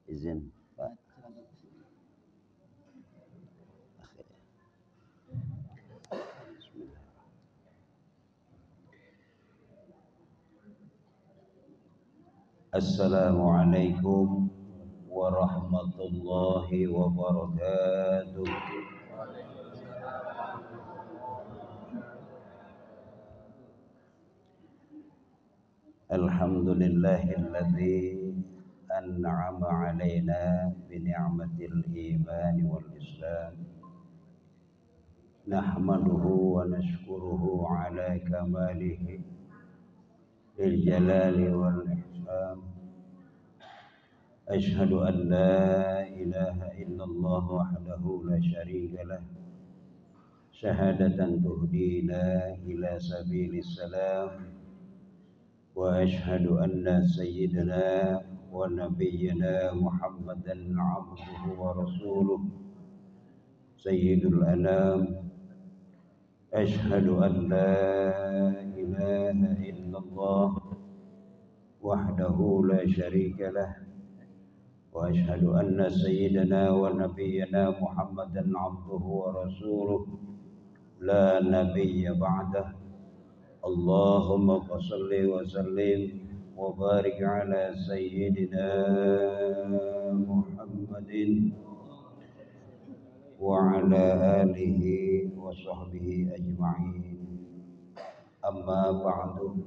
Izin Pak. Assalamualaikum warahmatullahi wabarakatuh. Alhamdulillahilladzi an'ama alaina bi ni'matil iman wal islam. Nahmaduhu wa nashkuruhu ala kamalihi lil jalali wal ihsan. Ashhadu an la ilaha illallah wahdahu la syarika lah. Syahadatan tuhdina ila sabilis salam. Wa ashhadu anna sayyidina wa nabiyyina Muhammadan abduhu wa rasuluh sayyidul anam. Ashhadu an la ilaha illallah wahdahu la syarika lah. Wa ashhadu anna sayyidina wa nabiyyina Muhammadan abduhu wa rasuluh la nabiyya ba'dah. Allahumma salli wa sallim wa barik ala sayyidina Muhammadin wa ala alihi wa sahbihi ajma'in. Amma ba'du.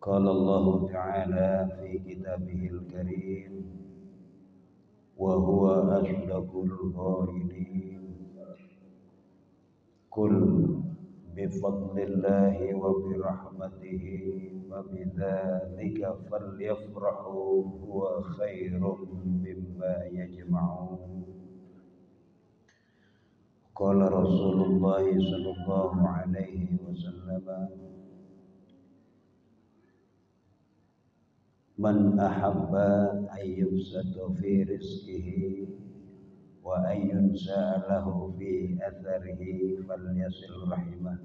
Qala Allah ta'ala fi kitabihil karim wa huwa asdaqul qailin. Qul bifadlillahi wa birahmatihi wa bidzalika falyafrahu huwa khairum mimma yajma'un. Qala Rasulullah sallallahu alaihi wasallam, man ahabba ayyubsata fi rizqihi wa ayyunsa lahu fi atharihi falyasil rahimah.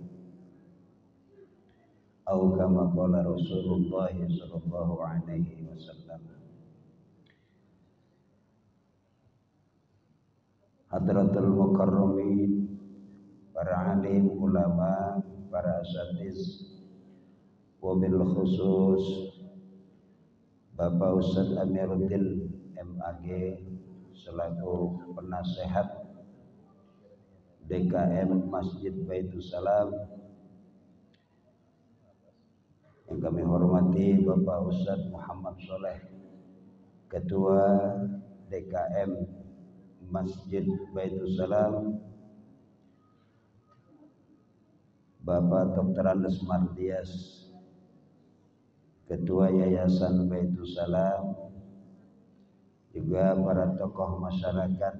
Atau kama qala Rasulullah sallallahu alaihi wasallam. Hadratul mukarramin, para alim ulama, para asatiz, wabil khusus Bapak Ustadz Amiruddin MAG selaku penasehat DKM Masjid Baitul Salam, yang kami hormati Bapak Ustadz Muhammad Soleh, Ketua DKM Masjid Baitul Salam, Bapak Dr. Andes Mardias, Ketua Yayasan Baitul Salam, juga para tokoh masyarakat,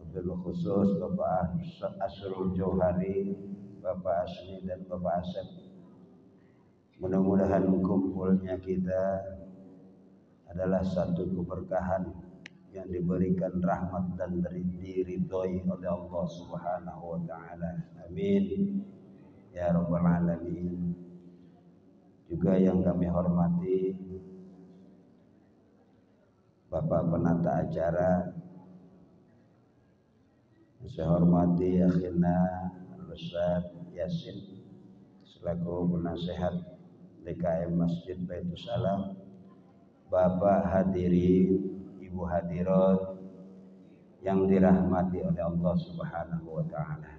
wabil khusus Bapak Asrul Jauhari, Bapak Asmi dan Bapak Asep. Mudah-mudahan kumpulnya kita adalah satu keberkahan yang diberikan rahmat dan diridhoi oleh Allah Subhanahu wa taala. Amin ya rabbal alamin. Juga yang kami hormati Bapak penata acara, saya hormati akhirnya Ustaz Yasin selaku penasehat DKM Masjid Baitul Salam, Bapak hadirin, Ibu hadirat yang dirahmati oleh Allah Subhanahu wa taala.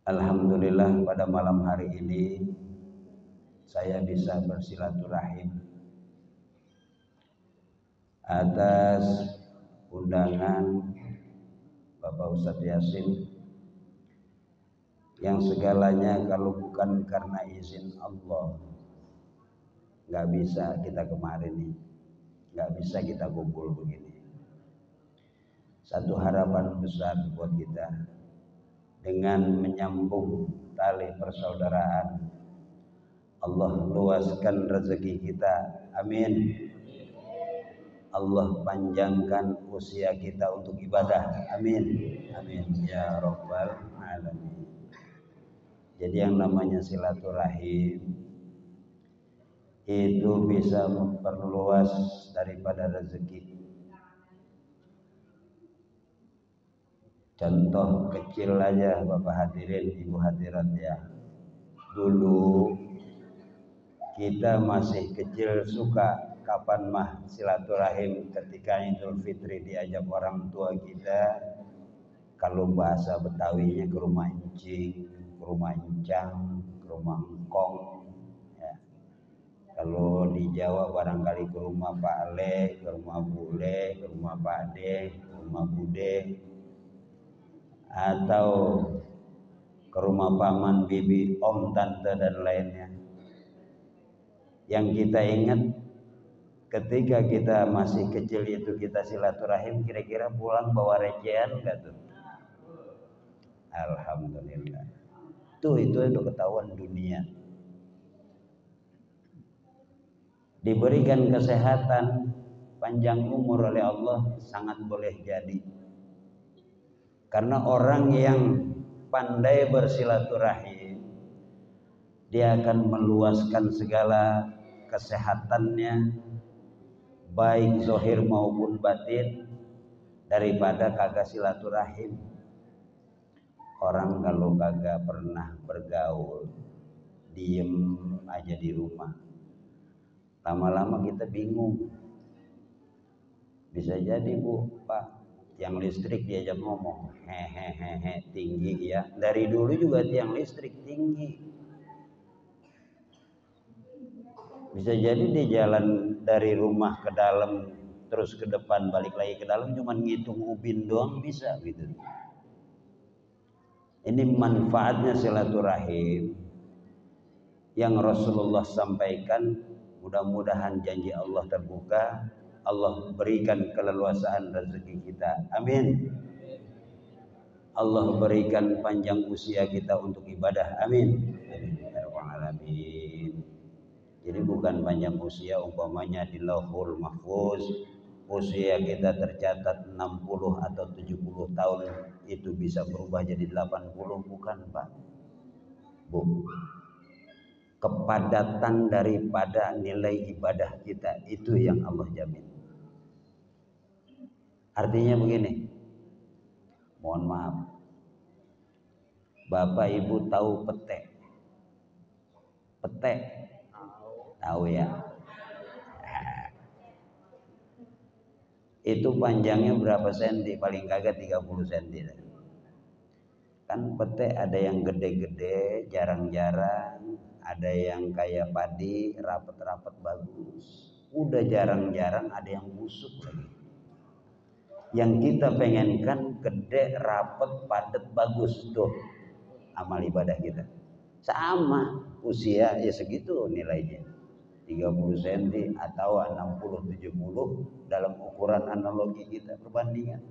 Alhamdulillah pada malam hari ini saya bisa bersilaturahim atas undangan Bapak Ustadz Yasin, yang segalanya kalau bukan karena izin Allah nggak bisa kita kemarin ini, nggak bisa kita kumpul begini. Satu harapan besar buat kita dengan menyambung tali persaudaraan, Allah luaskan rezeki kita, amin. Allah panjangkan usia kita untuk ibadah, amin, amin ya rabbal alamin. Jadi yang namanya silaturahim itu bisa memperluas daripada rezeki. Contoh kecil aja Bapak hadirin, Ibu hadirat ya. Dulu kita masih kecil suka kapan mah silaturahim ketika Idul Fitri diajak orang tua kita. Kalau bahasa Betawinya ke rumah encing, ke rumah encang, ke rumah engkong ya. Kalau di Jawa barangkali ke rumah Pak Ale, ke rumah Bule, ke rumah Pak De, ke rumah Bude, atau ke rumah paman, bibi, om, tante dan lainnya. Yang kita ingat ketika kita masih kecil itu kita silaturahim, kira-kira pulang bawa recehan enggak tuh? Alhamdulillah. Itu udah ketahuan dunia. Diberikan kesehatan, panjang umur oleh Allah sangat boleh jadi. Karena orang yang pandai bersilaturahim, dia akan meluaskan segala kesehatannya, baik zahir maupun batin, daripada kagak silaturahim. Orang kalau kagak pernah bergaul, diem aja di rumah, lama-lama kita bingung. Bisa jadi Bu, Pak, tiang listrik diajak ngomong, hehehe, tinggi ya. Dari dulu juga tiang listrik tinggi. Bisa jadi di jalan dari rumah ke dalam terus ke depan balik lagi ke dalam cuman ngitung ubin doang bisa gitu. Ini manfaatnya silaturahim yang Rasulullah sampaikan. Mudah-mudahan janji Allah terbuka, Allah berikan keleluasaan rezeki kita, amin. Allah berikan panjang usia kita untuk ibadah, amin. Amin. Jadi bukan panjang usia umpamanya di Lauhul Mahfuz usia kita tercatat 60 atau 70 tahun itu bisa berubah jadi 80, bukan Pak. Bu, kepadatan daripada nilai ibadah kita itu yang Allah jamin. Artinya begini, mohon maaf, Bapak Ibu tahu pete? Pete? Tahu ya? Itu panjangnya berapa senti? Paling kagak 30 senti. Kan pete ada yang gede-gede, jarang-jarang, ada yang kayak padi, rapet-rapet bagus. Udah jarang-jarang ada yang busuk lagi. Yang kita pengenkan gede, rapet, padat, bagus tuh amal ibadah kita. Sama usia ya segitu nilainya. 30 cm atau 60-70 dalam ukuran analogi kita perbandingan.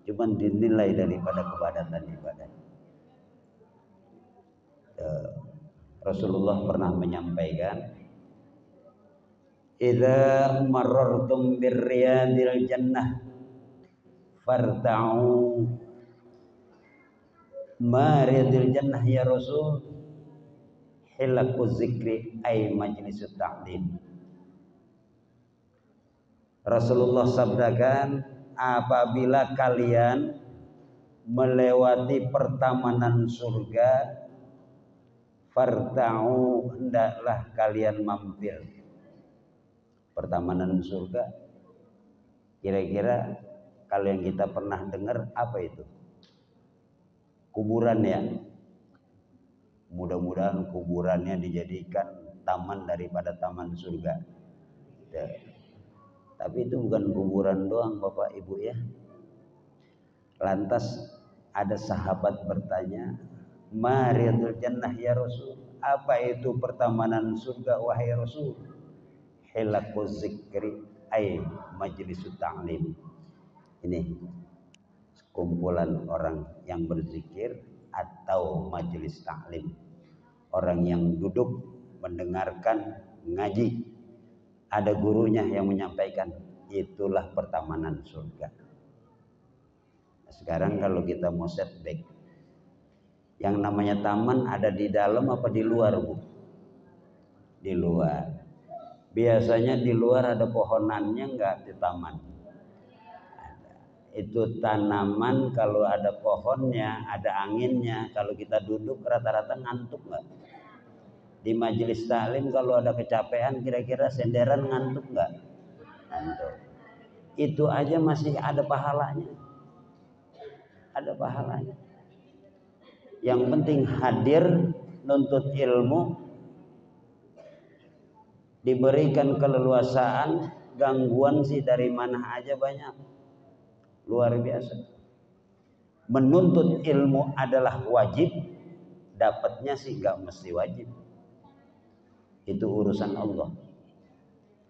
Cuman dinilai daripada kepadatan ibadah. Rasulullah pernah menyampaikan, idza marartum birriyadil jannah farta'u. Mariyadil jannah ya Rasul, hilaqu zikri ay majlisut ta'lim. Rasulullah sabdakan, apabila kalian melewati pertamanan surga, farta'u, hendaklah kalian mampir. Pertamanan surga, kira-kira kalau yang kita pernah dengar apa itu? Kuburan ya. Mudah-mudahan kuburannya dijadikan taman daripada taman surga ya. Tapi itu bukan kuburan doang Bapak Ibu ya. Lantas ada sahabat bertanya, Mariyadul jannah ya Rasul, apa itu pertamanan surga wahai Rasul? Hilaqu zikri ay majlisut ta'lim. Ini kumpulan orang yang berzikir atau majelis ta'lim, orang yang duduk mendengarkan ngaji, ada gurunya yang menyampaikan, itulah pertamanan surga. Nah, sekarang kalau kita mau setback, yang namanya taman ada di dalam apa di luar Bu? Di luar. Biasanya di luar ada pohonannya enggak di taman? Itu tanaman kalau ada pohonnya, ada anginnya, kalau kita duduk rata-rata ngantuk enggak? Di majelis taklim kalau ada kecapean kira-kira senderan ngantuk enggak? Ngantuk. Itu aja masih ada pahalanya. Ada pahalanya. Yang penting hadir nuntut ilmu, diberikan keleluasaan, gangguan sih dari mana aja banyak. Luar biasa. Menuntut ilmu adalah wajib, dapatnya sih gak mesti wajib. Itu urusan Allah.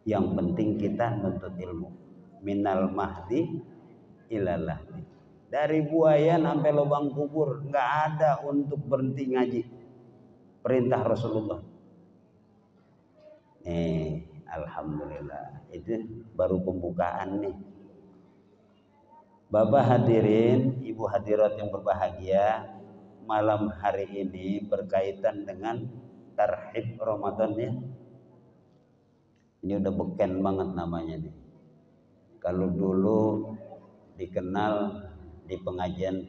Yang penting kita nuntut ilmu. Minal mahdi ilal lahdi. Dari buayan sampai lubang kubur nggak ada untuk berhenti ngaji. Perintah Rasulullah. Alhamdulillah. Itu baru pembukaan nih. Bapak hadirin, ibu hadirat yang berbahagia, malam hari ini berkaitan dengan tarhib Ramadan ya. Ini udah beken banget namanya nih. Kalau dulu dikenal di pengajian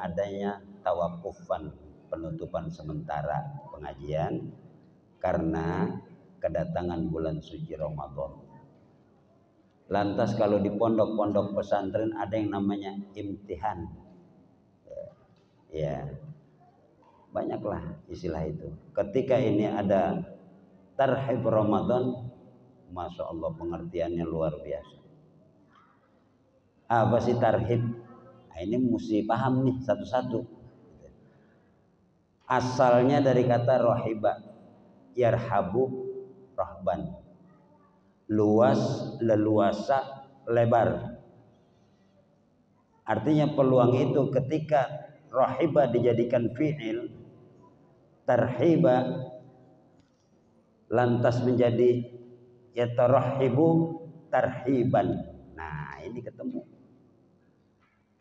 adanya tawakufan, penutupan sementara pengajian karena kedatangan bulan suci Ramadan. Lantas kalau di pondok-pondok pesantren ada yang namanya imtihan. Ya. Banyaklah istilah itu. Ketika ini ada tarhib Ramadan, Masya Allah pengertiannya luar biasa. Apa sih tarhib? Nah, ini mesti paham nih satu-satu. Asalnya dari kata rohiba, yarhabu rahban. Luas, leluasa, lebar. Artinya peluang itu ketika rohiba dijadikan fi'il, tarhiba lantas menjadi yatarahibu tarhiban. Nah, ini ketemu.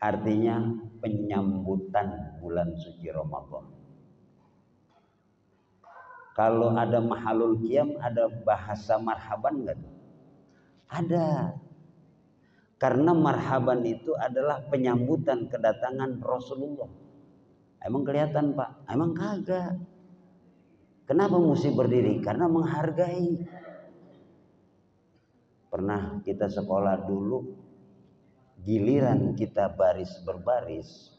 Artinya penyambutan bulan suci Ramadan. Kalau ada mahalul qiyam, ada bahasa marhaban enggak? Ada. Karena marhaban itu adalah penyambutan kedatangan Rasulullah. Emang kelihatan Pak? Emang kagak. Kenapa mesti berdiri? Karena menghargai. Pernah kita sekolah dulu, giliran kita baris berbaris,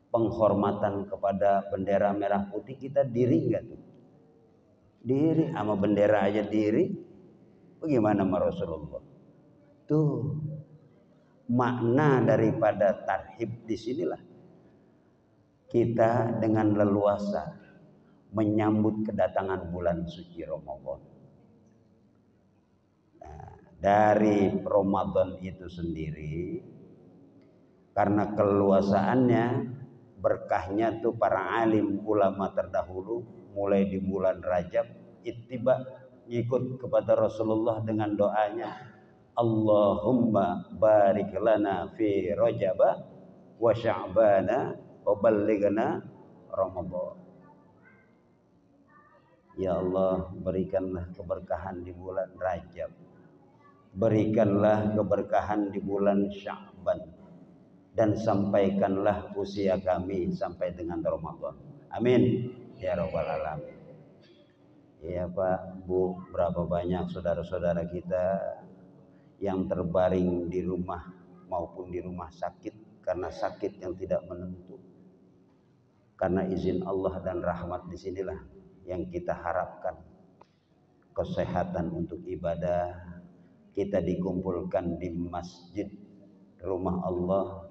penghormatan kepada bendera merah putih kita diri enggak tuh? Diri, sama bendera aja diri. Bagaimana sama Rasulullah? Tuh makna daripada tarhib di sinilah. Kita dengan leluasa menyambut kedatangan bulan suci Ramadan. Nah, dari Ramadan itu sendiri, karena keluasaannya, berkahnya tuh para alim ulama terdahulu mulai di bulan Rajab ittiba, ikut kepada Rasulullah dengan doanya, Allahumma barik lana fi Rajaba wa Sya'bana wa ballighna Ramadan. Ya Allah, berikanlah keberkahan di bulan Rajab, berikanlah keberkahan di bulan Sya'ban, dan sampaikanlah usia kami sampai dengan Ramadan. Amin ya rabbal alamin. Ya Pak, Bu, berapa banyak saudara-saudara kita yang terbaring di rumah maupun di rumah sakit karena sakit yang tidak menentu. Karena izin Allah dan rahmat disinilah yang kita harapkan kesehatan untuk ibadah. Kita dikumpulkan di masjid rumah Allah,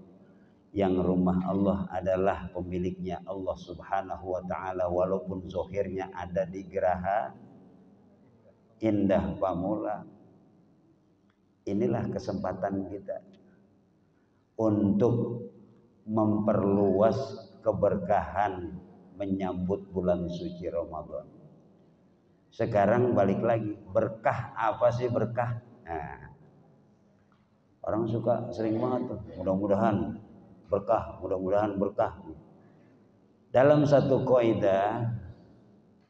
yang rumah Allah adalah pemiliknya Allah Subhanahu wa ta'ala, walaupun zohirnya ada di Geraha Indah Pamula. Inilah kesempatan kita untuk memperluas keberkahan menyambut bulan suci Ramadan. Sekarang balik lagi, berkah apa sih berkah? Nah, orang suka sering banget tuh, mudah-mudahan berkah, mudah-mudahan berkah. Dalam satu kaidah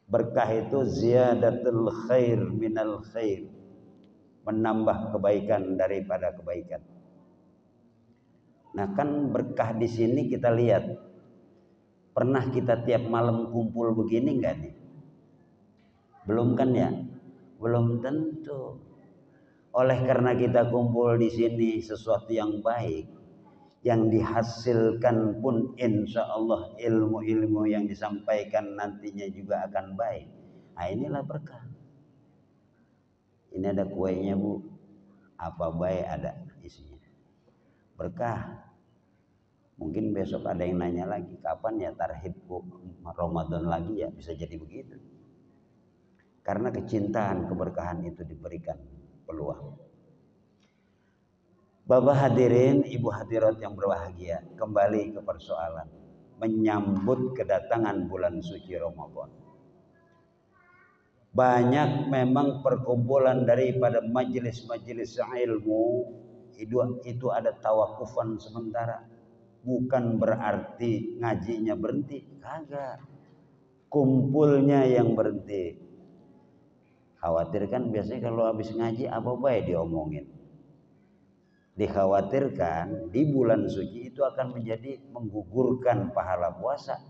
Berkah itu ziyadatul khair minal khair, menambah kebaikan daripada kebaikan. Nah kan berkah di sini kita lihat, pernah kita tiap malam kumpul begini enggak nih? Belum kan ya? Belum tentu. Oleh karena kita kumpul di sini sesuatu yang baik, yang dihasilkan pun insya Allah ilmu-ilmu yang disampaikan nantinya juga akan baik. Nah inilah berkah. Ini ada kuenya Bu, apa baik ada isinya. Berkah. Mungkin besok ada yang nanya lagi, kapan ya tarhibku Ramadan lagi ya, bisa jadi begitu. Karena kecintaan keberkahan itu diberikan peluang. Bapak hadirin, ibu hadirat yang berbahagia, kembali ke persoalan menyambut kedatangan bulan suci Ramadan. Banyak memang perkumpulan daripada majelis-majelis ilmu itu ada tawakufan sementara. Bukan berarti ngajinya berhenti, kagak. Kumpulnya yang berhenti. Khawatir kan biasanya kalau habis ngaji apa baik diomongin. Dikhawatirkan di bulan suci itu akan menjadi menggugurkan pahala puasa.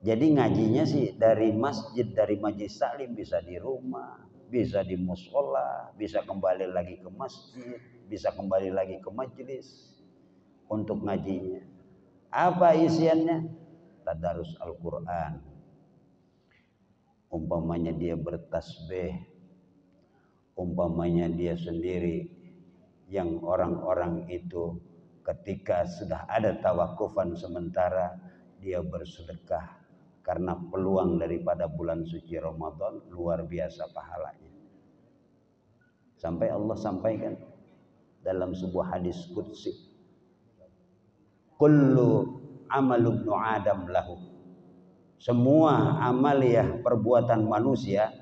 Jadi ngajinya sih dari masjid, dari majelis taklim, bisa di rumah, bisa di mushola, bisa kembali lagi ke masjid, bisa kembali lagi ke majelis untuk ngajinya. Apa isiannya? Tadarus Al-Quran. Umpamanya dia bertasbih, umpamanya dia sendiri, yang orang-orang itu ketika sudah ada tawakufan sementara dia bersedekah karena peluang daripada bulan suci Ramadan luar biasa pahalanya. Sampai Allah sampaikan dalam sebuah hadis qudsi, kullu amal ibnu Adam lahu, semua amaliyah perbuatan manusia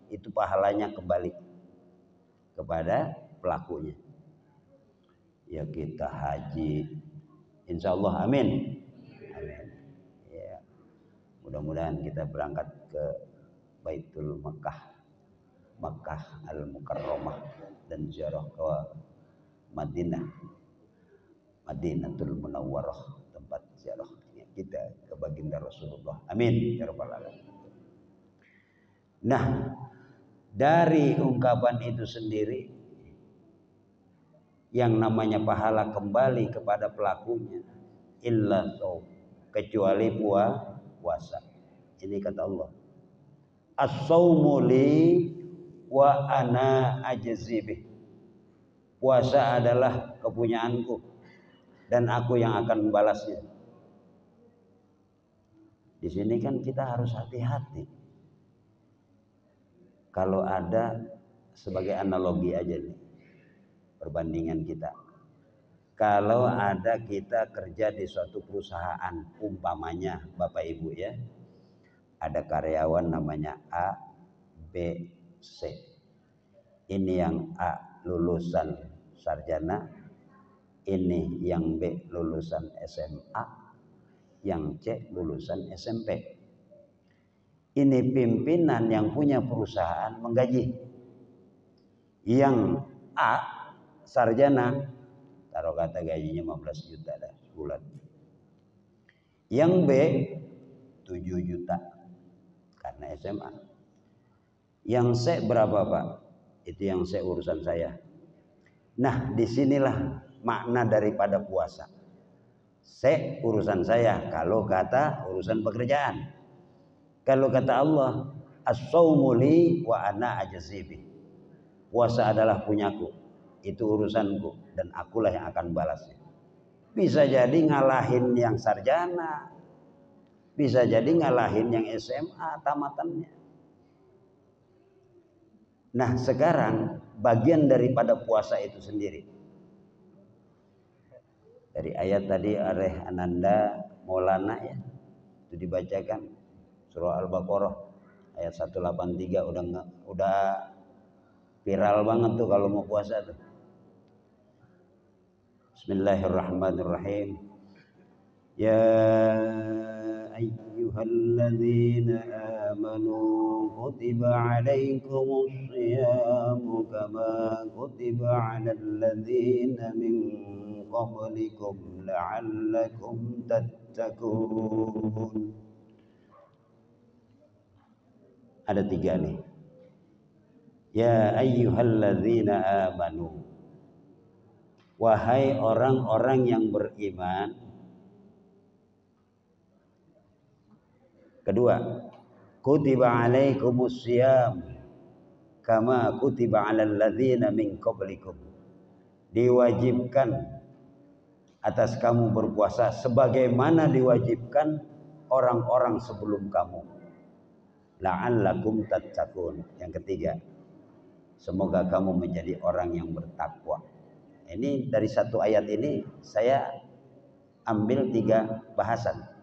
itu pahalanya kembali kepada pelakunya. Ya kita haji, insya Allah, amin, amin. Ya, mudah-mudahan kita berangkat ke Baitul Makkah Al-Mukarramah dan ziarah ke Madinatul Munawwarah, tempat ziarah kita ke baginda Rasulullah, amin ya rabbal alamin. Nah, dari ungkapan itu sendiri, yang namanya pahala kembali kepada pelakunya, illa shaum, kecuali puasa. Ini kata Allah, as-shaumu li wa ana ajzi bih. Puasa adalah kepunyaanku dan aku yang akan membalasnya. Di sini kan kita harus hati-hati. Kalau ada, sebagai analogi aja nih, perbandingan kita, kalau ada kita kerja di suatu perusahaan, umpamanya Bapak Ibu ya, ada karyawan namanya A, B, C. Ini yang A lulusan sarjana, ini yang B lulusan SMA, yang C lulusan SMP. Ini pimpinan yang punya perusahaan menggaji. Yang A sarjana, taruh kata gajinya 15 juta dah sebulan. Yang B 7 juta karena SMA. Yang C berapa Pak? Itu yang C urusan saya. Nah disinilah makna daripada puasa. C urusan saya kalau kata urusan pekerjaan. Kalau kata Allah, as-shaumu li wa ana ajzi bih. Puasa adalah punyaku, itu urusanku dan akulah yang akan balasnya. Bisa jadi ngalahin yang sarjana, bisa jadi ngalahin yang SMA tamatannya. Nah sekarang bagian daripada puasa itu sendiri, dari ayat tadi Areh Ananda Maulana ya, itu dibacakan surah Al-Baqarah ayat 183, udah viral banget tuh kalau mau puasa tuh. Bismillahirrahmanirrahim. Ya ayyuhalladzina amanu kutiba alaikumusyiyamu kama kutiba alal ladzina min qablikum la'allakum tattaqun. Ada 3 nih. Ya ayyuhalladzina amanu, wahai orang-orang yang beriman. Kedua, kutiba alaikumussyam kama kutiba alal ladzina min qablikum, diwajibkan atas kamu berpuasa sebagaimana diwajibkan orang-orang sebelum kamu, la'allakum tattaqun. Yang ketiga, semoga kamu menjadi orang yang bertakwa. Ini dari satu ayat ini saya ambil 3 bahasan.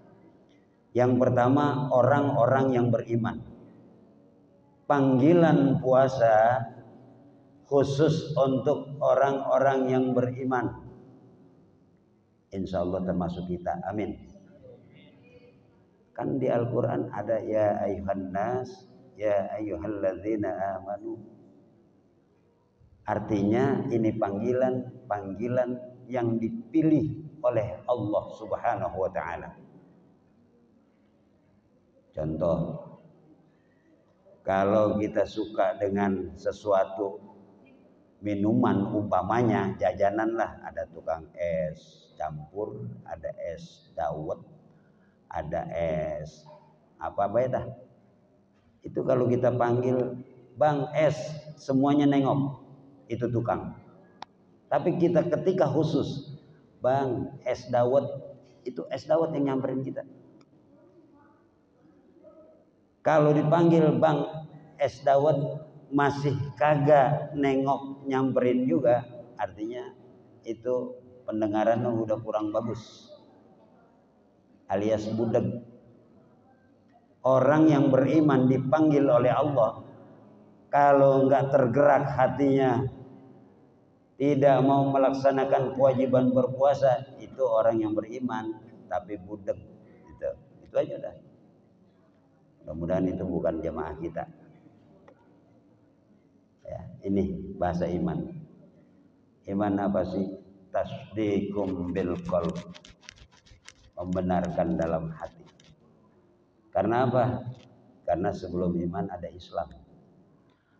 Yang pertama, orang-orang yang beriman. Panggilan puasa khusus untuk orang-orang yang beriman. Insya Allah termasuk kita. Amin. Kan di Al-Quran ada ya ayuhan nas, ya ayyuhalladzina amanu. Artinya ini panggilan yang dipilih oleh Allah Subhanahu wa taala. Contoh, kalau kita suka dengan sesuatu minuman, umpamanya jajanan lah, ada tukang es campur, ada es dawet, ada es apa dah. Itu kalau kita panggil, "Bang, es," semuanya nengok. Itu tukang. Tapi kita ketika khusus, "Bang, es dawet," itu es dawet yang nyamperin kita. Kalau dipanggil, "Bang, es dawet," masih kagak nengok nyamperin juga, artinya itu pendengarannya udah kurang bagus, alias budeg. Orang yang beriman dipanggil oleh Allah, kalau enggak tergerak hatinya, tidak mau melaksanakan kewajiban berpuasa, itu orang yang beriman tapi budeg. Itu aja dah. Mudah-mudahan itu bukan jamaah kita. Ya, ini bahasa iman. Iman apa sih? Tasdiqum bil qalb, membenarkan dalam hati. Karena apa? Karena sebelum iman ada Islam.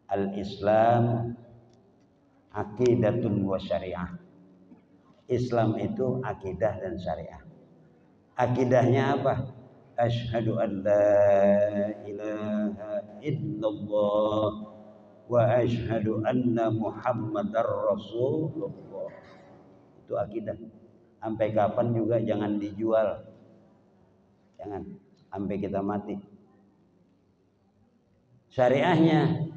Al-Islam aqidatun wa syariah. Islam itu akidah dan syariah. Akidahnya apa? Asyhadu an la ilaha illallah wa asyhadu anna Muhammadar Rasulullah. Itu akidah. Sampai kapan juga jangan dijual. Jangan sampai kita mati. Syariahnya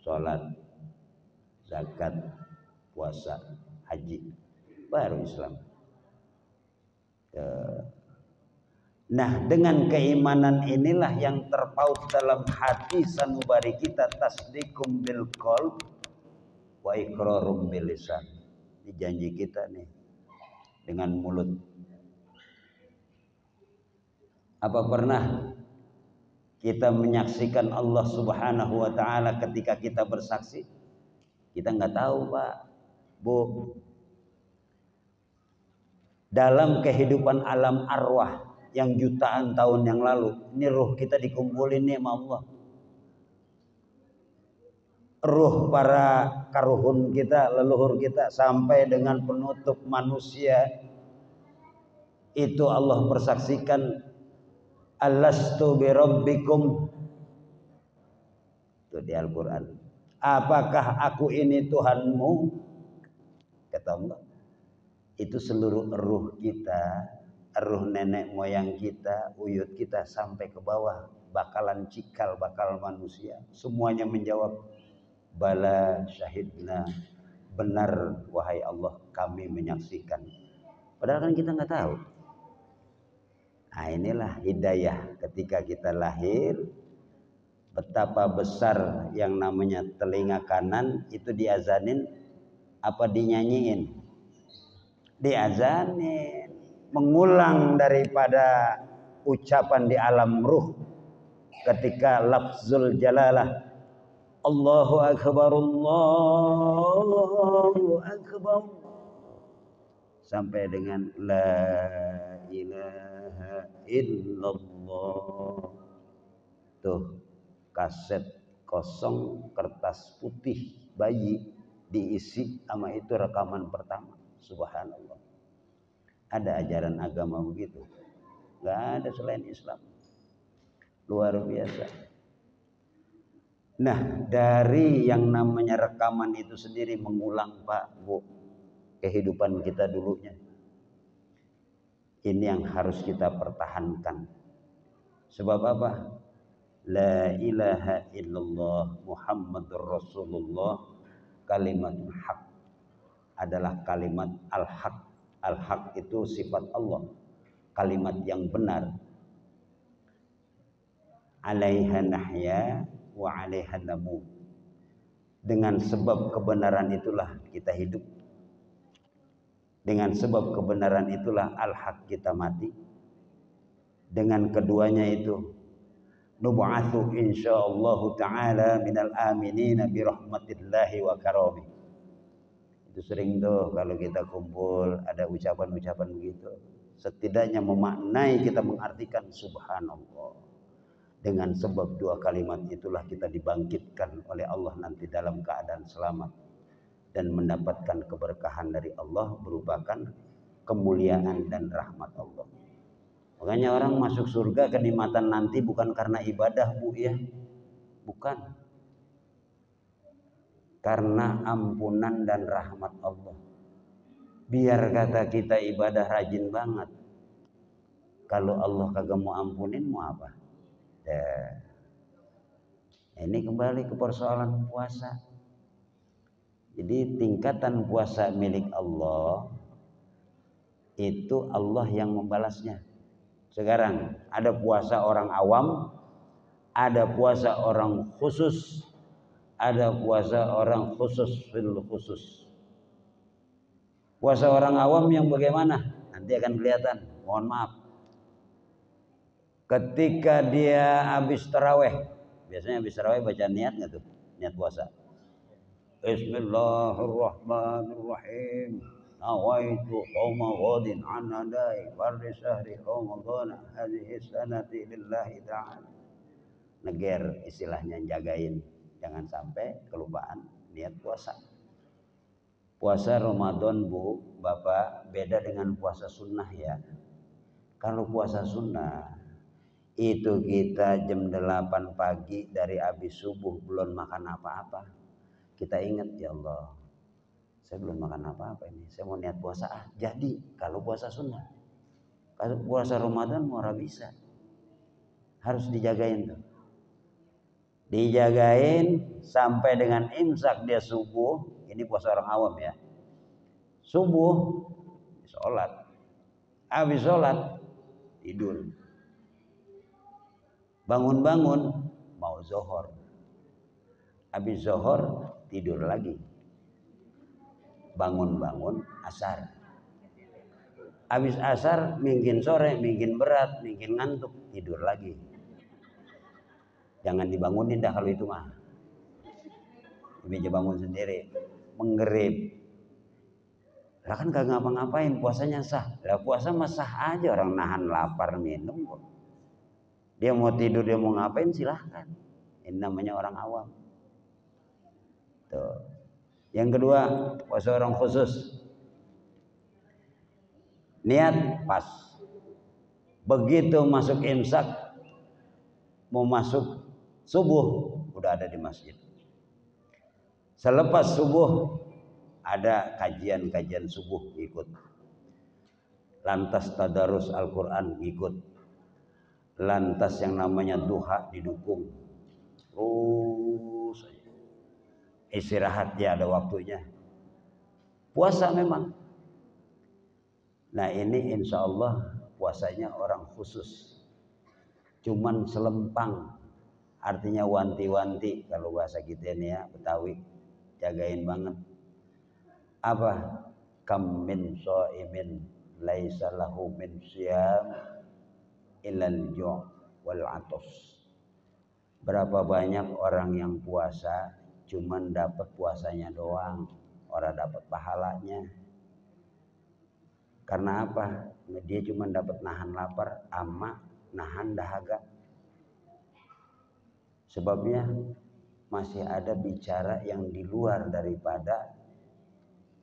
salat, zakat, puasa, haji, baru Islam. Nah, dengan keimanan inilah yang terpaut dalam hati sanubari kita, tasdiqum bil qalb wa iqrarum bil lisan. Ini janji kita nih dengan mulut. Apa pernah kita menyaksikan Allah Subhanahu wa taala ketika kita bersaksi? Kita nggak tahu, Pak, Bu. Dalam kehidupan alam arwah yang jutaan tahun yang lalu, ini ruh kita dikumpulin nih sama Allah. Ruh para karuhun kita, leluhur kita, sampai dengan penutup manusia, itu Allah persaksikan, alastu birabbikum. Itu di Al-Quran. Apakah aku ini Tuhanmu? Kata Allah. Itu seluruh ruh kita, ruh nenek moyang kita, uyut kita sampai ke bawah, bakalan cikal bakal manusia, semuanya menjawab, bala syahidna, benar wahai Allah, kami menyaksikan. Padahal kan kita nggak tahu. Nah, inilah hidayah ketika kita lahir. Betapa besar yang namanya telinga kanan itu diazanin apa dinyanyiin? Diazanin, mengulang daripada ucapan di alam ruh ketika lafzul jalalah Allahu akbar Allahu akbar sampai dengan la ilaha illallah. Tuh kaset kosong kertas putih bayi diisi sama itu rekaman pertama. Subhanallah. Ada ajaran agama begitu? Gak ada selain Islam. Luar biasa. Nah, dari yang namanya rekaman itu sendiri mengulang Pak, Bu, kehidupan kita dulunya. Ini yang harus kita pertahankan. Sebab apa? La ilaha illallah Muhammadur Rasulullah kalimat hak adalah kalimat al-haq. Al-haq itu sifat Allah, kalimat yang benar. Alaiha nahya wa alaiha namut. Dengan sebab kebenaran itulah kita hidup. Dengan sebab kebenaran itulah al-haq kita mati. Dengan keduanya itu nub'atsu insyaallah taala minal aminina bi rahmatillahi wa karamih. Itu sering tuh kalau kita kumpul ada ucapan-ucapan begitu. Setidaknya memaknai, kita mengartikan subhanallah. Dengan sebab dua kalimat itulah kita dibangkitkan oleh Allah nanti dalam keadaan selamat dan mendapatkan keberkahan dari Allah berupakan kemuliaan dan rahmat Allah. Makanya orang masuk surga kenikmatan nanti bukan karena ibadah, Bu, ya. Bukan. Karena ampunan dan rahmat Allah. Biar kata kita ibadah rajin banget, kalau Allah kagak mau ampunin mau apa? Ini kembali ke persoalan puasa. Jadi tingkatan puasa milik Allah itu Allah yang membalasnya. Sekarang ada puasa orang awam, ada puasa orang khusus, ada puasa orang khusus fil khusus. Puasa orang awam yang bagaimana? Nanti akan kelihatan. Mohon maaf. Ketika dia habis taraweh, biasanya habis taraweh baca niat nggak tuh? Niat puasa. Bismillahirrahmanirrahim. Nawaitu shauma ghadin an adai fardhi syahri Ramadan hadhihi sanati lillahi ta'ala. Neger istilahnya, jagain jangan sampai kelupaan niat puasa. Puasa Ramadan, Bu, Bapak, beda dengan puasa sunnah ya. Kalau puasa sunnah itu kita jam 8 pagi dari habis subuh belum makan apa-apa. Kita ingat, ya Allah, saya belum makan apa-apa ini. Saya mau niat puasa. Jadi kalau puasa sunnah. Kalau puasa Ramadan mau bisa. Harus dijagain tuh. Dijagain sampai dengan imsak dia subuh. Ini puasa orang awam ya. Subuh sholat, habis sholat tidur, bangun-bangun mau zohor, habis zohor tidur lagi, bangun-bangun asar, habis asar mungkin sore, mungkin berat, mungkin ngantuk, tidur lagi. Jangan dibangunin dah kalau itu mah. Meja bangun sendiri, menggerib. Lah kan gak ngapa-ngapain, puasanya sah. Lah puasa mah sah aja, orang nahan lapar minum kok. Dia mau tidur, dia mau ngapain silahkan. Ini namanya orang awam. Tuh. Yang kedua, puasa orang khusus. Niat pas. Begitu masuk imsak, mau masuk subuh, udah ada di masjid. Selepas subuh ada kajian-kajian subuh ikut. Lantas tadarus Al-Quran ikut. Lantas yang namanya duha didukung. Terus istirahat ya ada waktunya. Puasa memang. Nah ini insya Allah puasanya orang khusus. Cuman selempang. Artinya wanti-wanti kalau bahasa kita ini ya Betawi. Jagain banget. Apa? Kam min shaimin laisa lahu min siyam ilal ju' wal 'atas. Berapa banyak orang yang puasa cuman dapat puasanya doang, orang dapat pahalanya. Karena apa? Dia cuman dapat nahan lapar ama nahan dahaga. Sebabnya masih ada bicara yang di luar daripada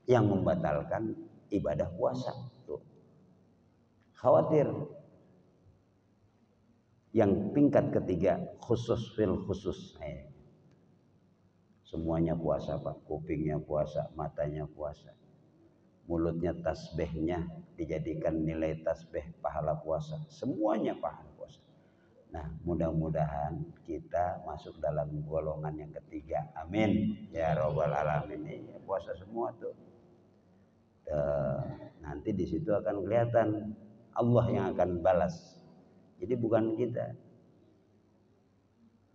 yang membatalkan ibadah puasa. Tuh. Khawatir. Yang tingkat ketiga khusus fil khusus. Semuanya puasa Pak, kupingnya puasa, matanya puasa, mulutnya tasbihnya dijadikan nilai tasbih pahala puasa, semuanya pahala puasa. Nah mudah-mudahan kita masuk dalam golongan yang ketiga, amin ya robbal alamin. Ya, puasa semua tuh. Nanti di situ akan kelihatan Allah yang akan balas. Jadi bukan kita.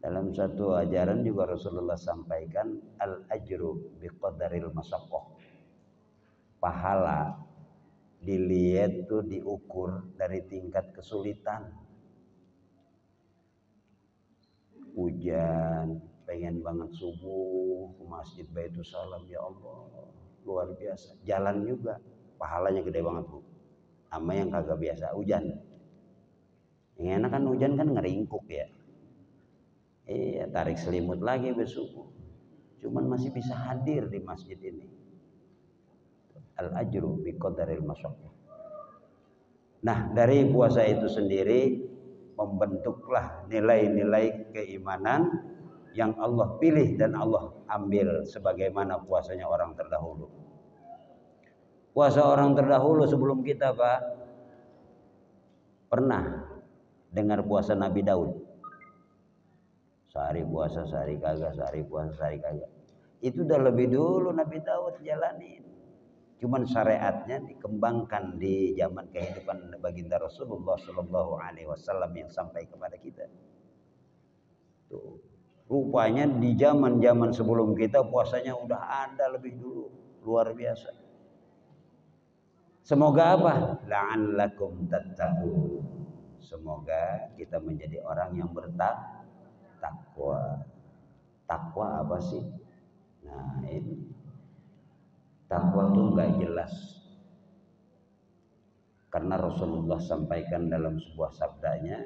Dalam satu ajaran juga Rasulullah sampaikan al-ajru biqadaril masyaqqah. Pahala dilihat tuh diukur dari tingkat kesulitan. Hujan, pengen banget subuh ke Masjid Baitusalam, ya Allah, luar biasa. Jalan juga pahalanya gede banget Bu. Sama yang kagak biasa hujan. Yang enak kan hujan kan ngeringkuk ya. Iya, tarik selimut lagi besok. Cuman masih bisa hadir di masjid ini. Al-ajru biqadaril masyaqqah. Nah, dari puasa itu sendiri membentuklah nilai-nilai keimanan yang Allah pilih dan Allah ambil sebagaimana puasanya orang terdahulu. Puasa orang terdahulu sebelum kita, Pak, pernah dengar puasa Nabi Daud? Sehari puasa, sehari kagak, sehari puasa, sehari kagak. Itu udah lebih dulu Nabi Daud jalanin. Cuman syariatnya dikembangkan di zaman kehidupan baginda Rasulullah Shallallahu Alaihi Wasallam yang sampai kepada kita. Tuh. Rupanya di zaman sebelum kita puasanya udah ada lebih dulu, luar biasa. Semoga apa? La'allakum tattaqun. Semoga kita menjadi orang yang bertakwa. Takwa apa sih? Nah ini. Takwa itu nggak jelas. Karena Rasulullah sampaikan dalam sebuah sabdanya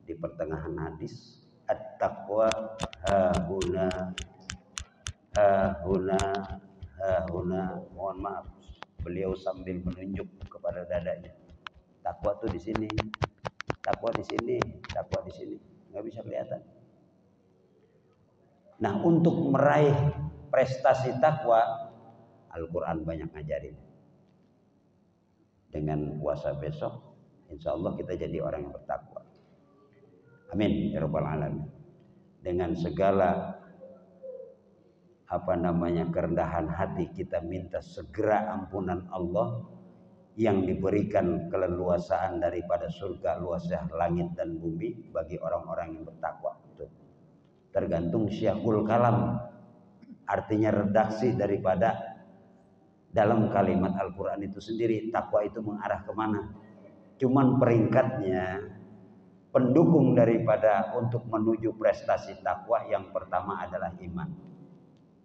di pertengahan hadis, at-taqwa hahuna, hahuna, hahuna. Mohon maaf, beliau sambil menunjuk kepada dadanya. Takwa tuh di sini, takwa di sini, takwa di sini. Nggak bisa kelihatan. Nah, untuk meraih prestasi takwa, Al-Quran banyak ngajarin. Dengan puasa besok, insya Allah kita jadi orang yang bertakwa. Amin ya rabbal alamin. Dengan segala kerendahan hati kita minta segera ampunan Allah yang diberikan keleluasaan daripada surga, luasnya langit dan bumi bagi orang-orang yang bertakwa. Itu tergantung syiahul kalam, artinya redaksi daripada dalam kalimat Al-Quran itu sendiri. Takwa itu mengarah kemana? Cuman peringkatnya, pendukung daripada untuk menuju prestasi takwa yang pertama adalah iman.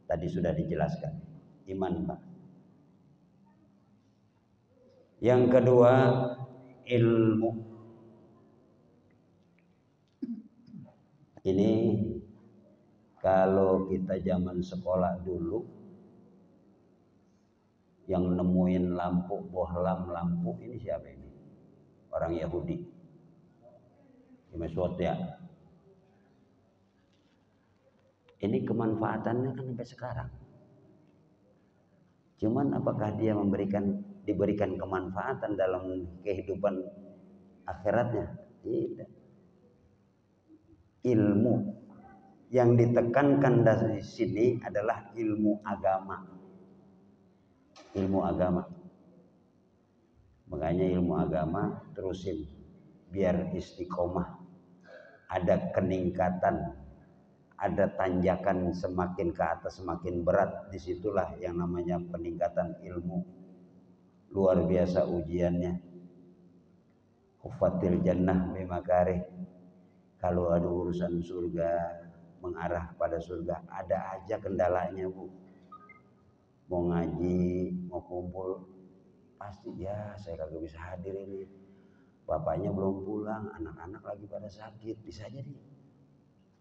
Tadi sudah dijelaskan, iman Pak. Yang kedua, ilmu. Ini kalau kita zaman sekolah dulu, yang nemuin lampu, bohlam lampu ini siapa ini? Orang Yahudi. Ya. Ini kemanfaatannya kan sampai sekarang. Cuman apakah dia diberikan kemanfaatan dalam kehidupan akhiratnya? Tidak. Ilmu yang ditekankan dari sini adalah ilmu agama. Ilmu agama. Makanya ilmu agama terusin biar istiqomah. Ada peningkatan, ada tanjakan semakin ke atas semakin berat. Disitulah yang namanya peningkatan ilmu. Luar biasa ujiannya. Hufatil jannah bimakarih. Kalau ada urusan surga, mengarah pada surga, ada aja kendalanya, Bu. Mau ngaji, mau kumpul, pasti ya saya kagak bisa hadir ini. Bapaknya belum pulang, anak-anak lagi pada sakit, bisa jadi.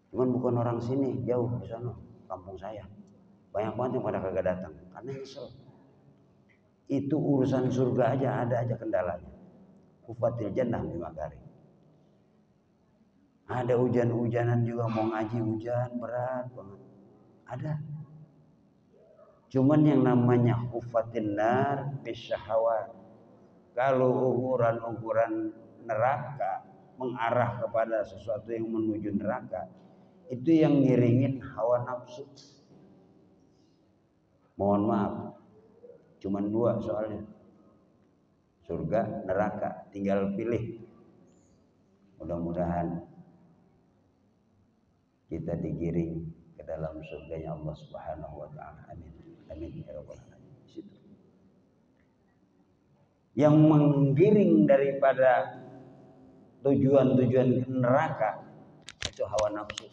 Cuman bukan orang sini, jauh di sana, kampung saya. Banyak banget yang pada kagak datang, karena nyesel. Itu urusan surga aja, ada aja kendalanya. Hufatil jannah bimakarih. Ada hujan-hujanan juga, mau ngaji hujan berat banget. Ada. Cuman yang namanya hufatin nar bisyahawat. Kalau ukuran-ukuran neraka mengarah kepada sesuatu yang menuju neraka, itu yang ngiringin hawa nafsu. Mohon maaf, cuman 2 soalnya. Surga, neraka, tinggal pilih. Mudah-mudahan kita digiring ke dalam surganya Allah Subhanahu wa taala. Amin. Amin ya rabbal alamin. Yang menggiring daripada tujuan-tujuan neraka itu hawa nafsu.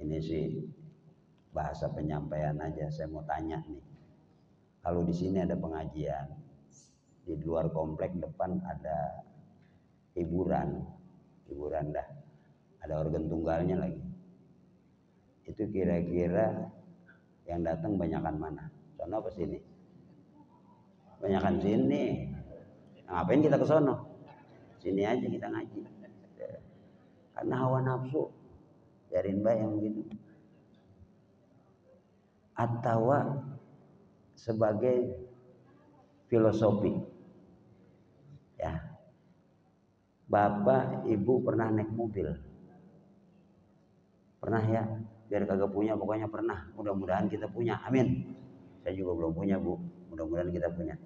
Ini sih bahasa penyampaian aja. Saya mau tanya nih, kalau di sini ada pengajian, di luar komplek depan ada hiburan dah, ada organ tunggalnya lagi. Itu kira-kira yang datang banyakan mana? Sono apa sini? Banyakan sini. Ngapain kita ke sono? Sini aja kita ngaji. Karena hawa nafsu, biarin bae yang begitu. Atau sebagai filosofi. Ya. Bapak, Ibu pernah naik mobil? Pernah ya? Biar kagak punya, pokoknya pernah. Mudah-mudahan kita punya. Amin. Saya juga belum punya, Bu. Mudah-mudahan kita punya.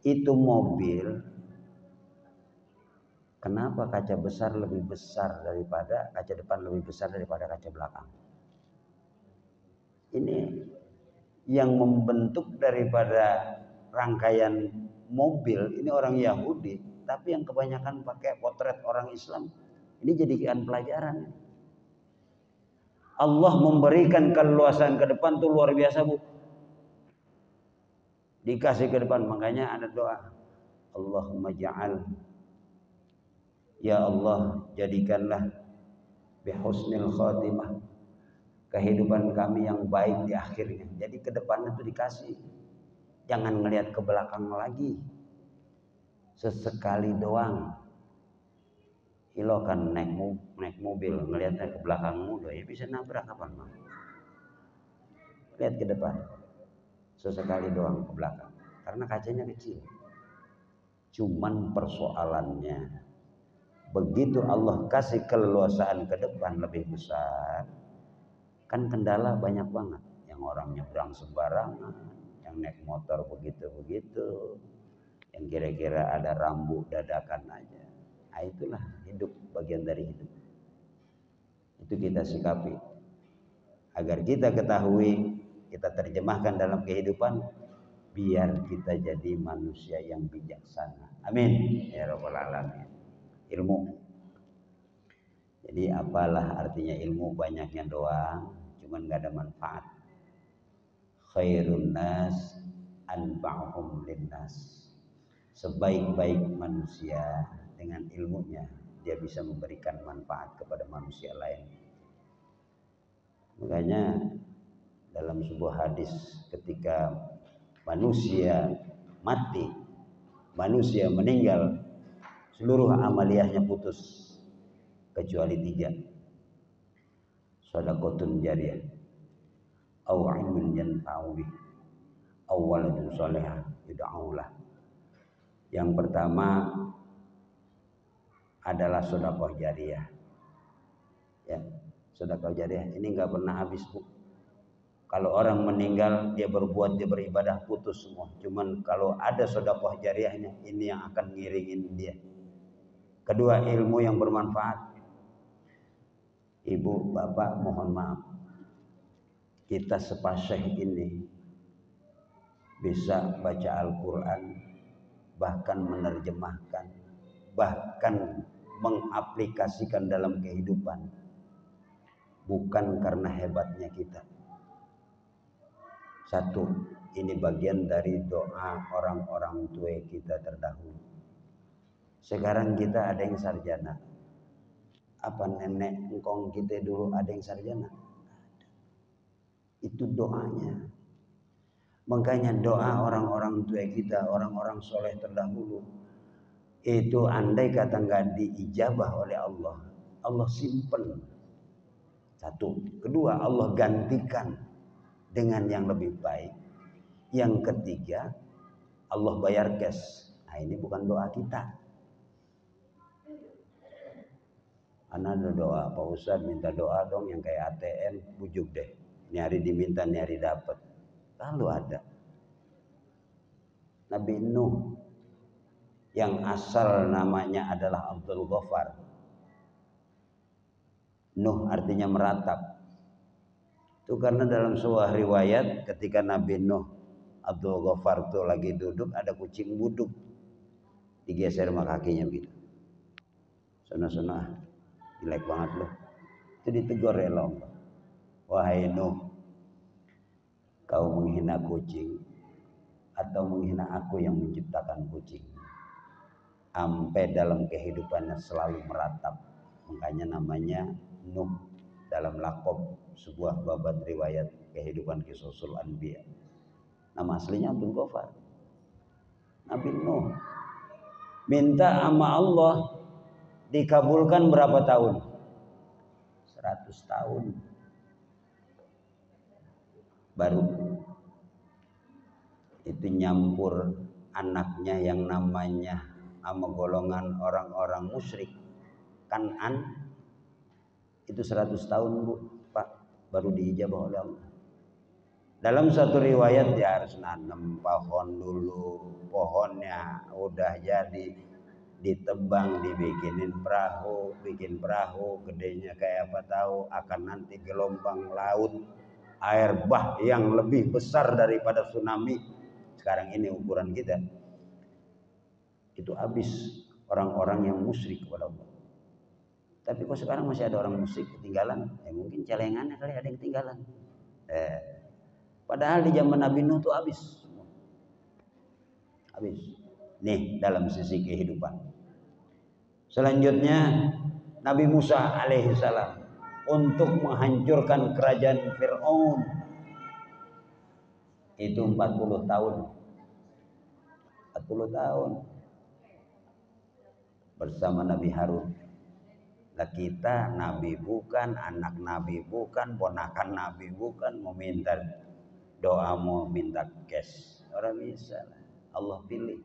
Itu mobil, kenapa kaca besar lebih besar daripada kaca depan, lebih besar daripada kaca belakang? Ini yang membentuk daripada rangkaian mobil ini orang Yahudi, tapi yang kebanyakan pakai potret orang Islam. Ini jadikan pelajaran. Allah memberikan keluasan ke depan tuh luar biasa, Bu. Dikasih ke depan, makanya ada doa, Allahumma ja'al, ya Allah jadikanlah bihusnil khatimah, kehidupan kami yang baik di akhirnya. Jadi ke depannya tuh dikasih, jangan ngelihat ke belakang lagi. Sesekali doang. Ilo kan naik mobil, ngelihatnya ke belakangmu, ya bisa nabrak kapan mah. Lihat ke depan. Sesekali doang ke belakang, karena kacanya kecil. Cuman persoalannya, begitu Allah kasih keleluasaan ke depan lebih besar, kan kendala banyak banget. Yang orang nyebrang sembarangan, yang naik motor begitu-begitu, yang kira-kira ada rambu dadakan aja. Nah, itulah hidup, bagian dari hidup. Itu kita sikapi agar kita ketahui, kita terjemahkan dalam kehidupan, biar kita jadi manusia yang bijaksana. Amin ya rabbal alamin. Ilmu. Jadi apalah artinya ilmu, banyaknya doang, cuman nggak ada manfaat. Khairun nas anfa'uhum linnas. Sebaik-baik manusia dengan ilmunya, dia bisa memberikan manfaat kepada manusia lain. Makanya dalam sebuah hadis, ketika manusia mati, manusia meninggal, seluruh amaliyahnya putus kecuali 3. Shadaqatun jariyah, aw ilmun yanfa'u bih, aw waladun shalihah yud'au lah. Yang pertama adalah sedekah jariyah. Ya, sedekah jariyah ini enggak pernah habis, Bu. Kalau orang meninggal, dia berbuat, dia beribadah, putus semua. Cuman kalau ada sedekah jariyahnya, ini yang akan ngiringin dia. Kedua, ilmu yang bermanfaat. Ibu, bapak, mohon maaf, kita sepasyeh ini bisa baca Al-Quran bahkan menerjemahkan, bahkan mengaplikasikan dalam kehidupan, bukan karena hebatnya kita. Satu, ini bagian dari doa orang-orang tua kita terdahulu. Sekarang kita ada yang sarjana. Apa nenek engkong kita dulu ada yang sarjana? Itu doanya. Makanya doa orang-orang tua kita, orang-orang soleh terdahulu, itu andai kata nggak diijabah oleh Allah, Allah simpen. Satu. Kedua, Allah gantikan dengan yang lebih baik. Yang ketiga, Allah bayar cash. Nah, ini bukan doa kita. Anak ada doa, Pak Ustadz minta doa dong yang kayak ATM, bujuk deh. Ini hari diminta, ini hari dapat. Lalu ada Nabi Nuh yang asal namanya adalah Abdul Ghaffar. Nuh artinya meratap. Itu karena dalam sebuah riwayat ketika Nabi Nuh Abdul Ghaffar itu lagi duduk, ada kucing buduk digeser sama kakinya begitu. Sana-sana jelek banget loh. Itu ditegur ya Allah. Wahai Nuh, kau menghina kucing atau menghina aku yang menciptakan kucing. Sampai dalam kehidupannya selalu meratap. Makanya namanya Nuh dalam lakob sebuah babat riwayat kehidupan Qisasul Anbiya. Nama aslinya Abdul Ghaffar. Nabi Nuh minta sama Allah dikabulkan berapa tahun? 100 tahun. Baru itu nyampur anaknya yang namanya sama golongan orang-orang musyrik Kan'an, itu 100 tahun Bu, Pak, baru diijabah oleh Allah. Dalam satu riwayat dia harus nanam pohon dulu, pohonnya udah jadi, ditebang, dibikinin perahu, bikin perahu, gedenya kayak apa tahu, akan nanti gelombang laut, air bah yang lebih besar daripada tsunami sekarang ini ukuran kita. Itu habis orang-orang yang musyrik kepada Allah. Tapi kok sekarang masih ada orang musyrik ketinggalan? Mungkin celengannya kali ada yang ketinggalan. Padahal di zaman Nabi Nuh itu habis. Habis. Nih dalam sisi kehidupan. Selanjutnya Nabi Musa alaihissalam untuk menghancurkan kerajaan Fir'aun itu 40 tahun. 40 tahun. Bersama Nabi Harun. Lah kita Nabi bukan, anak Nabi bukan, ponakan Nabi bukan, mau minta doa, mau minta cash, orang bisa. Allah pilih.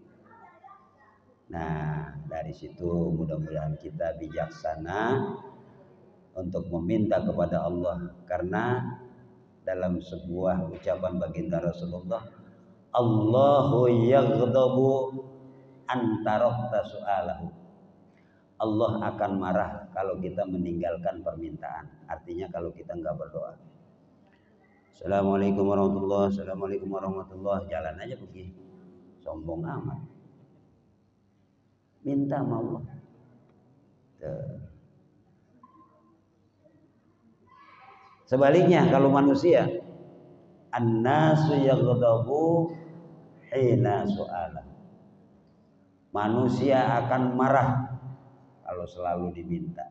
Nah dari situ mudah-mudahan kita bijaksana untuk meminta kepada Allah, karena dalam sebuah ucapan baginda Rasulullah, Allahu yaghdabu antarokta su'alahu. Allah akan marah kalau kita meninggalkan permintaan. Artinya kalau kita enggak berdoa. Assalamualaikum warahmatullahi wabarakatuh. Assalamualaikum warahmatullahi wabarakatuh. Jalan aja pergi. Sombong amat. Minta sama Allah. Sebaliknya kalau manusia, an-nasu yaghdabu hina su'ala. Manusia akan marah kalau selalu diminta.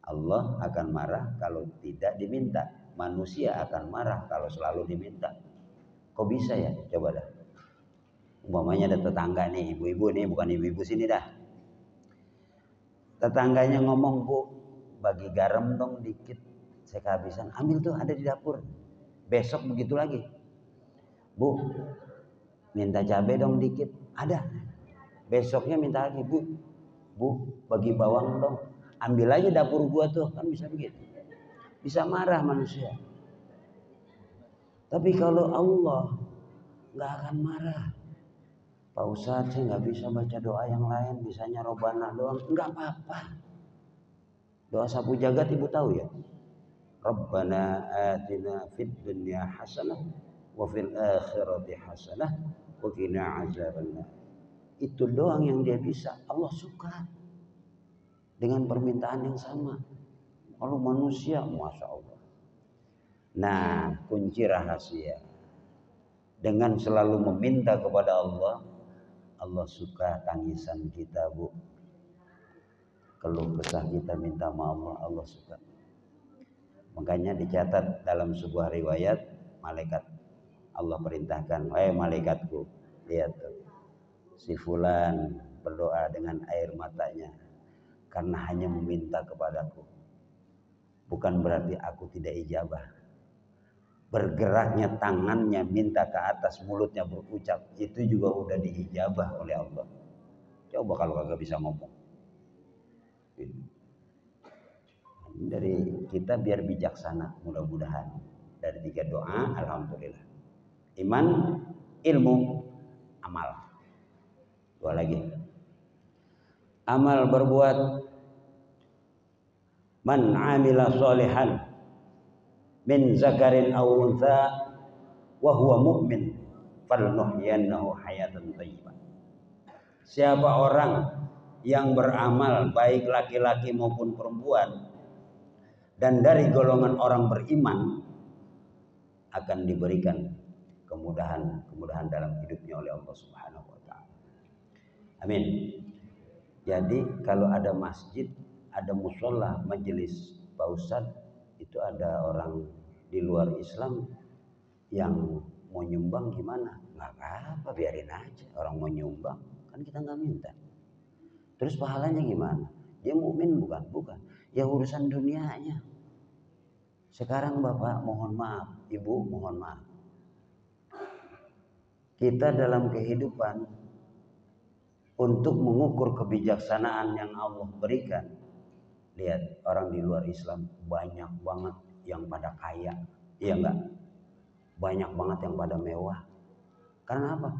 Allah akan marah kalau tidak diminta. Manusia akan marah kalau selalu diminta. Kok bisa ya? Coba dah. Umpamanya ada tetangga nih, ibu-ibu nih, bukan ibu-ibu sini dah. Tetangganya ngomong, Bu, bagi garam dong dikit, saya kehabisan. Ambil tuh, ada di dapur. Besok begitu lagi. Bu, minta cabai dong dikit. Ada. Besoknya minta lagi, Bu, bagi bawang dong. Ambil aja dapur gua tuh, kan bisa begitu. Bisa marah manusia. Tapi kalau Allah nggak akan marah. Pak Ustadz, saya nggak bisa baca doa yang lain, bisanya Robbana doang. Nggak apa-apa. Doa sapu jagat ibu tahu ya. Rabbana atina fid dunya hasanah wa fil akhirati hasanah wa qina azabannar. itu doang yang dia bisa, Allah suka dengan permintaan yang sama. Kalau manusia, masya Allah. Nah, kunci rahasia dengan selalu meminta kepada Allah, Allah suka tangisan kita, Bu. Keluh kesah kita minta maaf, Allah suka. Makanya dicatat dalam sebuah riwayat, malaikat Allah perintahkan, "Wahai malaikatku, lihat tuh, si fulan berdoa dengan air matanya karena hanya meminta kepadaku. Bukan berarti aku tidak ijabah. Bergeraknya tangannya minta ke atas, mulutnya berucap, itu juga udah diijabah oleh Allah." Coba kalau kagak bisa ngomong. Dari kita biar bijaksana, mudah-mudahan. Dari 3 doa, alhamdulillah. Iman, ilmu, amal. 2 lagi. Amal berbuat, man amila sholihan min zakarin aw untha wa huwa mu'min falnuhyiyannahu hayatan thayyibah. Siapa orang yang beramal baik laki-laki maupun perempuan dan dari golongan orang beriman, akan diberikan kemudahan dalam hidupnya oleh Allah Subhanahu wa taala. Amin. Jadi kalau ada masjid, ada musola, majelis Pak Ustadz, itu ada orang di luar Islam yang mau nyumbang gimana? Nggak apa-apa, biarin aja. Orang mau nyumbang, kan kita nggak minta. Terus pahalanya gimana? Dia mukmin bukan? Bukan. Ya urusan dunianya. Sekarang Bapak mohon maaf, Ibu mohon maaf. Kita dalam kehidupan untuk mengukur kebijaksanaan yang Allah berikan. Lihat, orang di luar Islam banyak banget yang pada kaya. Iya enggak? Banyak banget yang pada mewah. Karena apa?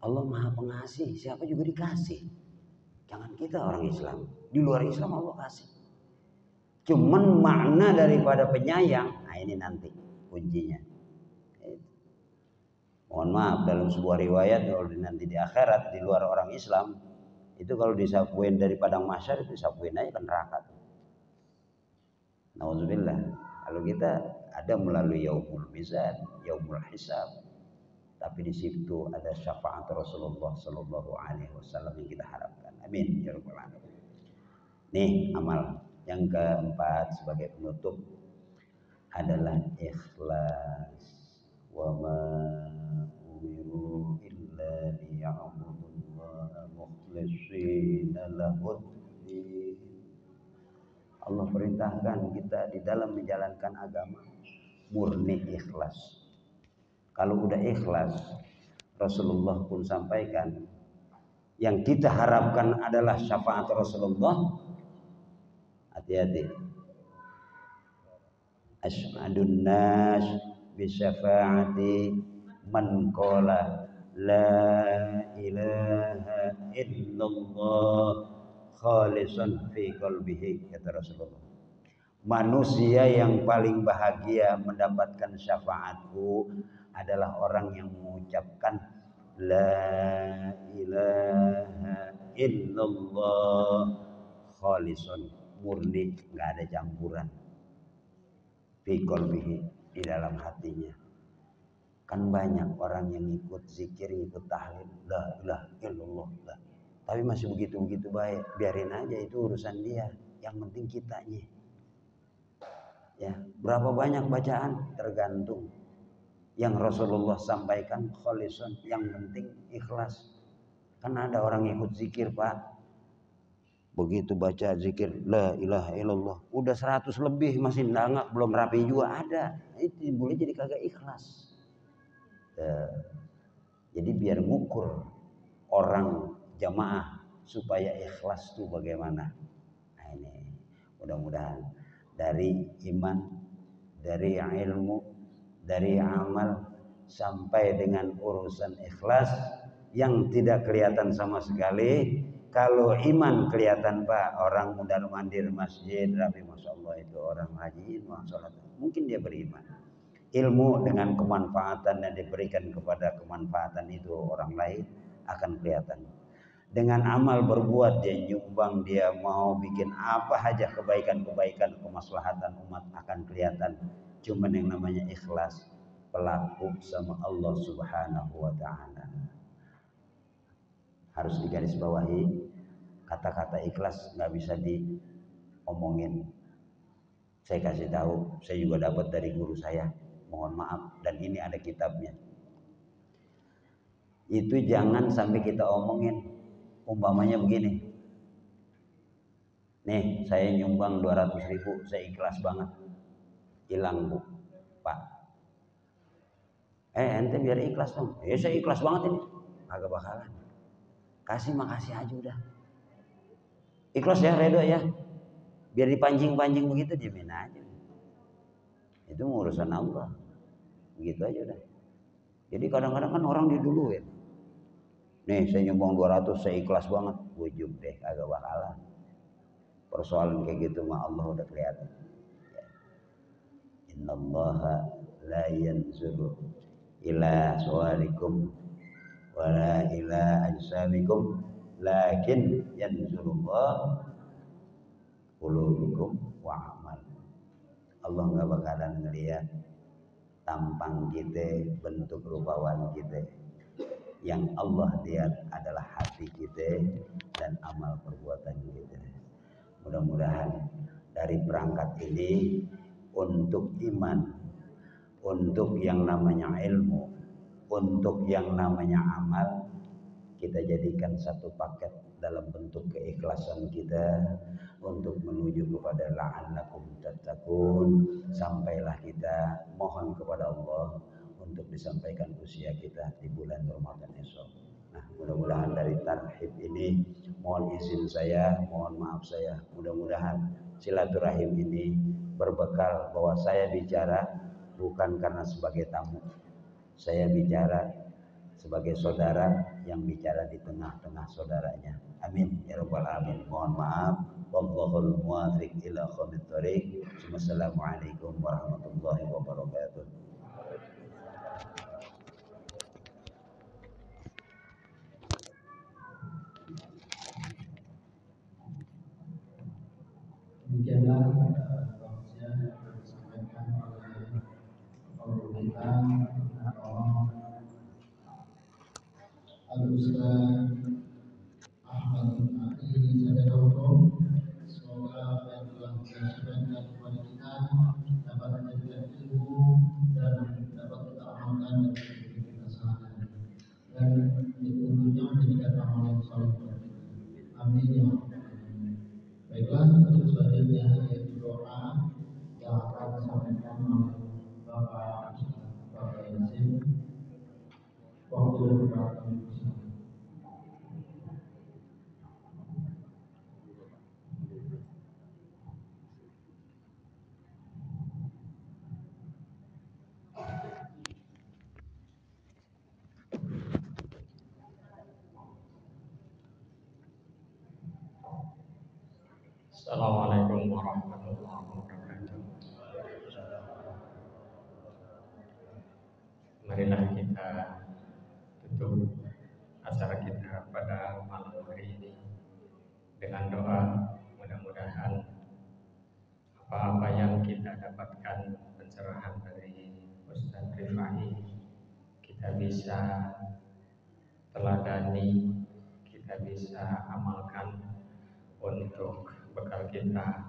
Allah Maha Pengasih, siapa juga dikasih. Jangan kita orang Islam. Di luar Islam Allah kasih. Cuman makna daripada penyayang, nah ini nanti kuncinya. Mohon maaf, dalam sebuah riwayat kalau nanti di akhirat di luar orang Islam itu kalau disapuin dari padang mahsyar itu disapuin aja ke neraka. Nauzubillah. Kalau kita ada melalui yaumul mizan, yaumul hisab. Tapi di situ ada syafaat Rasulullah sallallahu alaihi wasallam yang kita harapkan. Amin ya rabbal alamin. Nih amal yang keempat sebagai penutup adalah ikhlas. Wa ma umiru illa liya'budullaha mukhlishina lahud-din. Allah perintahkan kita di dalam menjalankan agama murni ikhlas. Kalau udah ikhlas, Rasulullah pun sampaikan yang kita harapkan adalah syafaat Rasulullah. Hati-hati. As'adun nas bi syafaati man qala la ilaha illallah khalisan fi qalbihi, kata Rasulullah. Manusia yang paling bahagia mendapatkan syafaatku adalah orang yang mengucapkan la ilaha illallah khalisan, murni, nggak ada campuran, fi qalbihi, di dalam hatinya. Kan banyak orang yang ikut zikir, ikut tahlil, la ilaha illallah, la. Tapi masih begitu-begitu baik, biarin aja, itu urusan dia. Yang penting kitanya. Ya, berapa banyak bacaan tergantung. Yang Rasulullah sampaikan khalisan, yang penting ikhlas. Kan ada orang ikut zikir, Pak. Begitu baca zikir la ilaha illallah, udah 100 lebih masih nggak, belum rapi juga ada. Itu boleh jadi kagak ikhlas. Jadi biar ngukur orang jamaah supaya ikhlas tuh bagaimana. Nah ini mudah-mudahan dari iman, dari ilmu, dari amal sampai dengan urusan ikhlas yang tidak kelihatan sama sekali. Kalau iman kelihatan, Pak, orang mundar mandir masjid rapi, masya Allah, itu orang haji, sholat, mungkin dia beriman. Ilmu dengan kemanfaatan yang diberikan kepada kemanfaatan itu orang lain akan kelihatan. dengan amal berbuat, dia nyumbang, dia mau bikin apa aja kebaikan-kebaikan, kemaslahatan umat akan kelihatan. Cuman yang namanya ikhlas, pelaku sama Allah Subhanahu wa taala. Harus digarisbawahi, kata-kata ikhlas nggak bisa diomongin. Saya kasih tahu, saya juga dapat dari guru saya, mohon maaf, dan ini ada kitabnya. Itu jangan sampai kita omongin. Umpamanya begini, nih saya nyumbang 200.000, saya ikhlas banget, hilang Bu, Pak. Ente biar ikhlas dong. Saya ikhlas banget ini. Agak bakalan. Makasih aja udah. Ikhlas ya, redo ya. Biar dipancing-pancing begitu, diemin aja. Itu urusan Allah. Begitu aja udah. Jadi kadang-kadang kan orang diduluin. Nih saya nyumbang 200, saya ikhlas banget. Wujud deh, agak bakalan. Persoalan kayak gitu mah Allah udah kelihatan. Innallaha la yanzuru ila suwarikum wala ila ajsamikum lakin yanzurullah qulubikum wa amal. Allah nggak bakalan ngelihat tampang kita, bentuk rupawan kita. Yang Allah lihat adalah hati kita dan amal perbuatan kita. Mudah-mudahan dari perangkat ini untuk iman, untuk yang namanya ilmu, untuk yang namanya amal, kita jadikan satu paket dalam bentuk keikhlasan kita untuk menuju kepada la'allakum tattaqun. Sampailah kita mohon kepada Allah untuk disampaikan usia kita di bulan Ramadan esok. Nah, mudah-mudahan dari tarhib ini, mohon izin saya, mohon maaf saya, mudah-mudahan silaturahim ini berbekal bahwa saya bicara bukan karena sebagai tamu. Saya bicara sebagai saudara yang bicara di tengah-tengah saudaranya. Amin ya rabbal alamin. Mohon maaf. Wallahul muwaffiq ila aqwamit thoriq. Wassalamualaikum warahmatullahi wabarakatuh. Demikianlah tausiah yang disampaikan oleh guru kita atau Al-Ustaz Ahmad bin Ali Sadaqahullah. Semoga apa yang telah beliau sampaikan kepada kita dapat menjadikan ilmu dan dapat kita amalkan dan kita sehari-hari, dan tentunya menjadikan amal yang saleh. Amin ya rabbal alamin. Baiklah, untuk selanjutnya yaitu doa yang akan disampaikan oleh Bapak Yasin. Waktu berapa kami. Assalamualaikum warahmatullahi wabarakatuh. Marilah kita tutup acara kita pada malam hari ini dengan doa. Mudah-mudahan apa-apa yang kita dapatkan pencerahan dari Ustaz Rifai kita bisa teladani, kita bisa amalkan untuk bekal kita